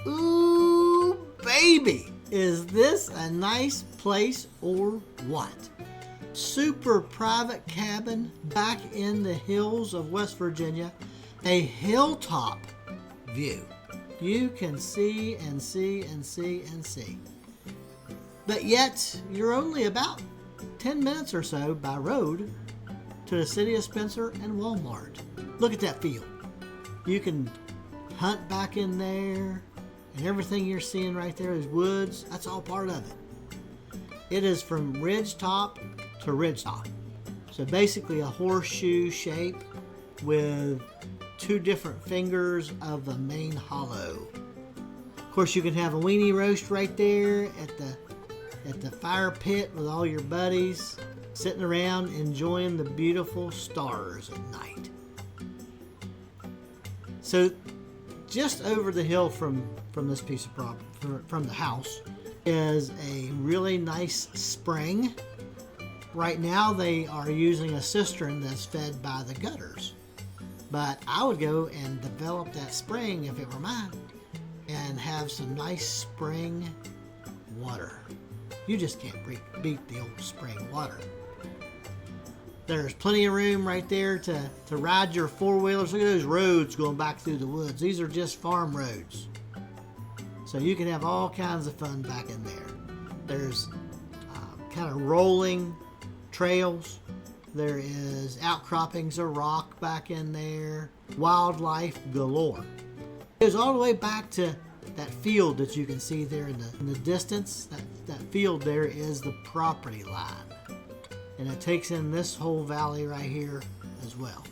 Ooh, baby, is this a nice place or what? Super private cabin back in the hills of West Virginia. A hilltop view. You can see and see and see and see. But yet, you're only about 10 minutes or so by road to the city of Spencer and Walmart. Look at that field. You can hunt back in there, and everything you're seeing right there is woods. That's all part of it. It is from ridgetop to ridgetop. So basically a horseshoe shape with two different fingers of the main hollow. Of course, you can have a weenie roast right there at the fire pit with all your buddies, sitting around enjoying the beautiful stars at night. So just over the hill from this piece of property, from the house, is a really nice spring. Right now they are using a cistern that's fed by the gutters. But I would go and develop that spring, if it were mine, and have some nice spring water. You just can't beat the old spring water. There's plenty of room right there to ride your four-wheelers. Look at those roads going back through the woods. These are just farm roads. So you can have all kinds of fun back in there. There's kind of rolling trails. There is outcroppings of rock back in there. Wildlife galore. It goes all the way back to that field that you can see there in the distance. That field there is the property line. And it takes in this whole valley right here as well.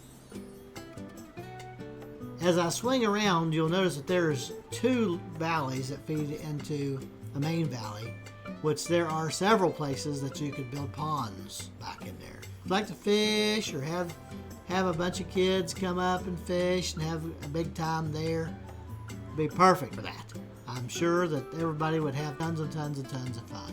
As I swing around, you'll notice that there's two valleys that feed into the main valley, which there are several places that you could build ponds back in there. If you like to fish or have a bunch of kids come up and fish and have a big time there, it'd be perfect for that. I'm sure that everybody would have tons and tons and tons of fun.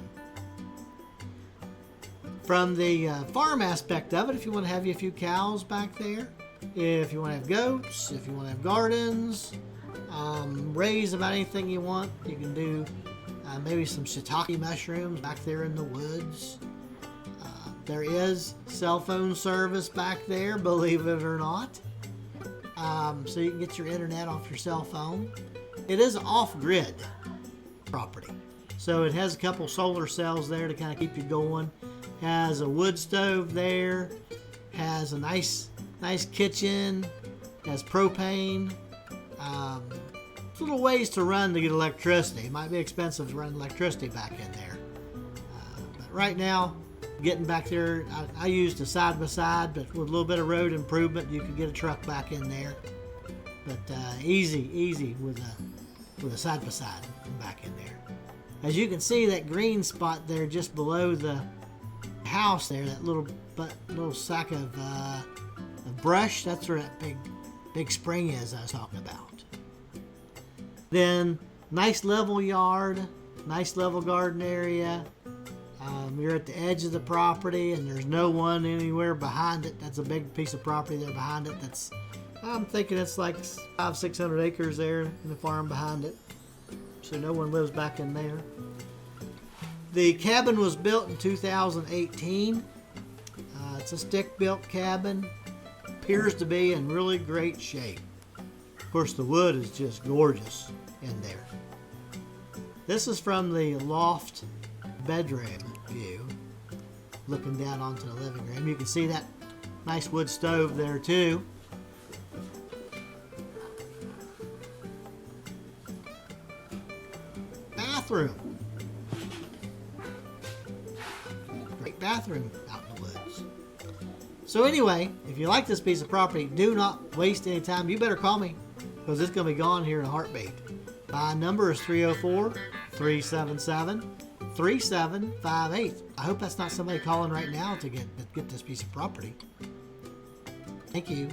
From the farm aspect of it, if you want to have a few cows back there, if you want to have goats, if you want to have gardens, raise about anything you want. You can do maybe some shiitake mushrooms back there in the woods. There is cell phone service back there, believe it or not. So you can get your internet off your cell phone. It is off-grid property. So it has a couple solar cells there to kind of keep you going. Has a wood stove there. Has a nice kitchen. Has propane. It's a little ways to run to get electricity. It might be expensive to run electricity back in there. But right now, getting back there, I used a side-by-side, but with a little bit of road improvement, you could get a truck back in there. But easy with a side-by-side back in there. As you can see, that green spot there just below the house there, that little sack of brush, that's where that big spring is I was talking about. Then, nice level yard, nice level garden area. You're at the edge of the property and there's no one anywhere behind it. That's a big piece of property there behind it. I'm thinking it's like 500-600 acres there in the farm behind it. So no one lives back in there. The cabin was built in 2018. It's a stick-built cabin. Appears to be in really great shape. Of course, the wood is just gorgeous in there. This is from the loft bedroom view, looking down onto the living room. You can see that nice wood stove there too. Bathroom. Great bathroom out in the woods. So anyway, if you like this piece of property, do not waste any time. You better call me because it's going to be gone here in a heartbeat. My number is 304-377-3758. I hope that's not somebody calling right now to get this piece of property. Thank you.